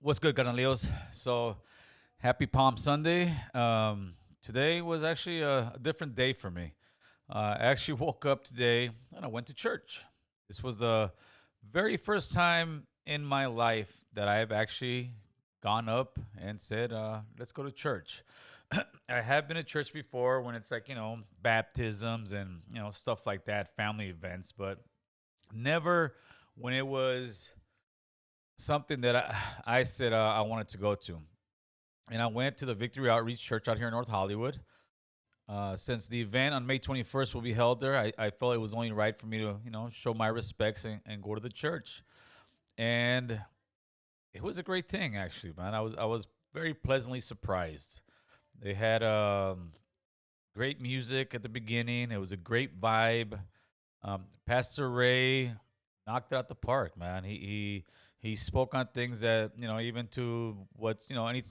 What's good, Canaleos? So, happy Palm Sunday. Today was actually a different day for me. I actually woke up today and I went to church. This was the very first time in my life that I have actually gone up and said, let's go to church. I have been to church before when it's like, baptisms and, stuff like that, family events, but never when it was something that I said I wanted to go to. And I went to the Victory Outreach Church out here in North Hollywood. Since the event on May 21st will be held there, I felt it was only right for me to, show my respects and go to the church. And it was a great thing, actually, man. I was very pleasantly surprised. They had great music at the beginning. It was a great vibe. Pastor Ray knocked it out the park, man. He spoke on things that even to what's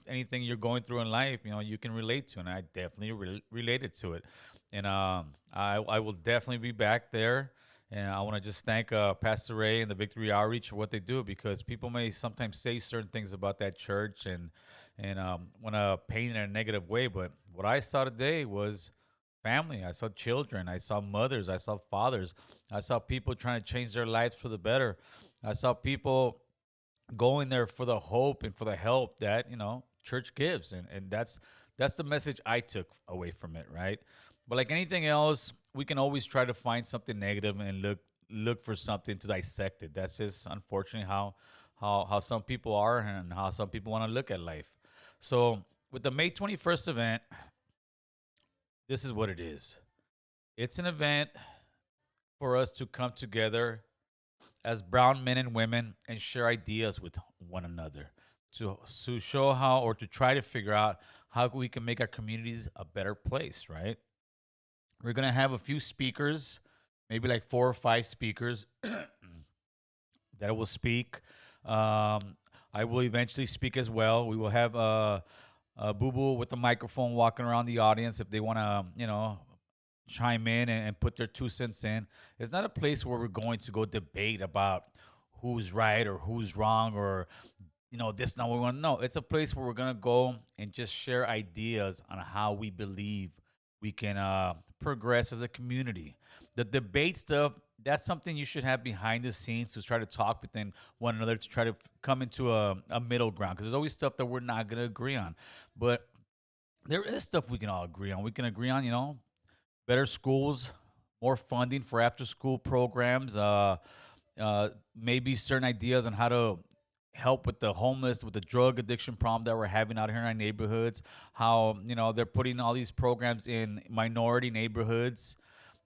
anything you're going through in life, you can relate to, and I definitely related to it. And I will definitely be back there. And I want to just thank Pastor Ray and the Victory Outreach for what they do, because people may sometimes say certain things about that church and want to paint it in a negative way. But what I saw today was family. I saw children. I saw mothers. I saw fathers. I saw people trying to change their lives for the better. I saw people going there for the hope and for the help that church gives, and that's the message I took away from it, right? But like anything else, we can always try to find something negative and look for something to dissect it. That's just unfortunately how some people are and how some people want to look at life. So with the May 21st event, this is what it is. It's an event for us to come together as brown men and women and share ideas with one another, to show how, or to try to figure out how we can make our communities a better place, right? We're going to have a few speakers, maybe like four or five speakers that will speak. I will eventually speak as well. We will have Boo Boo with the microphone walking around the audience if they want to, chime in and put their 2 cents in. It's not a place where we're going to go debate about who's right or who's wrong, or this not what we want to know. It's a place where we're gonna go and just share ideas on how we believe we can progress as a community. The debate stuff, that's something you should have behind the scenes to try to talk within one another, to try to come into a middle ground, because there's always stuff that we're not going to agree on. But there is stuff we can all agree on. We can agree on, better schools, more funding for after school programs, maybe certain ideas on how to help with the homeless, with the drug addiction problem that we're having out here in our neighborhoods. How they're putting all these programs in minority neighborhoods.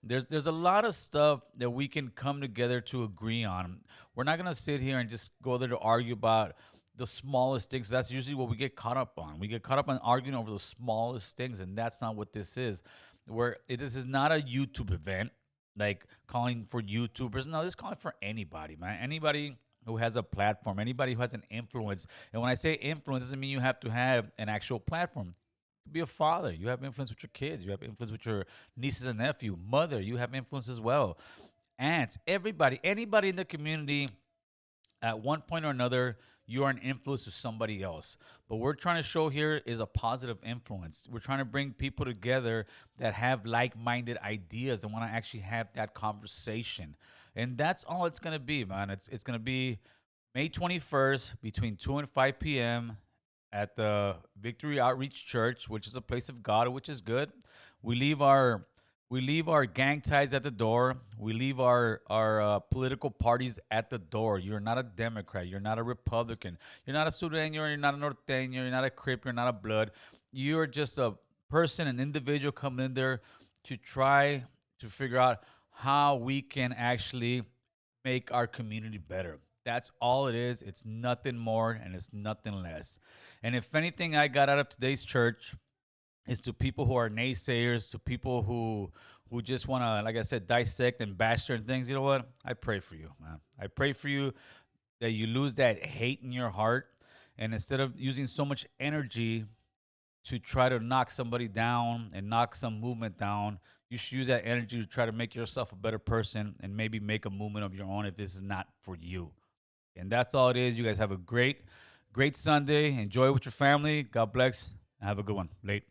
There's a lot of stuff that we can come together to agree on. We're not gonna sit here and just go there to argue about the smallest things. That's usually what we get caught up on. We get caught up on arguing over the smallest things, and that's not what this is. This is not a YouTube event, like calling for YouTubers. No, this is calling for anybody, man. Anybody who has a platform, anybody who has an influence. And when I say influence, it doesn't mean you have to have an actual platform. You could be a father. You have influence with your kids. You have influence with your nieces and nephew. Mother, you have influence as well. Aunts, everybody, anybody in the community at one point or another, you are an influence to somebody else. But we're trying to show here is a positive influence. We're trying to bring people together that have like-minded ideas and want to actually have that conversation. And that's all it's gonna be, man. It's gonna be May 21st between 2 and 5 p.m. at the Victory Outreach Church, which is a place of God, which is good. We leave our we leave our gang ties at the door. We leave our political parties at the door. You're not a Democrat. You're not a Republican. You're not a Sureño. You're not a Norteño. You're not a Crip. You're not a Blood. You're just a person, an individual coming in there to try to figure out how we can actually make our community better. That's all it is. It's nothing more and it's nothing less. And if anything I got out of today's church is to people who are naysayers, to people who just want to, like I said, dissect and bash certain things. You know what? I pray for you, man. I pray for you that you lose that hate in your heart, and instead of using so much energy to try to knock somebody down and knock some movement down, you should use that energy to try to make yourself a better person and maybe make a movement of your own if this is not for you. And that's all it is. You guys have a great, Great Sunday. Enjoy with your family. God bless. Have a good one. Late.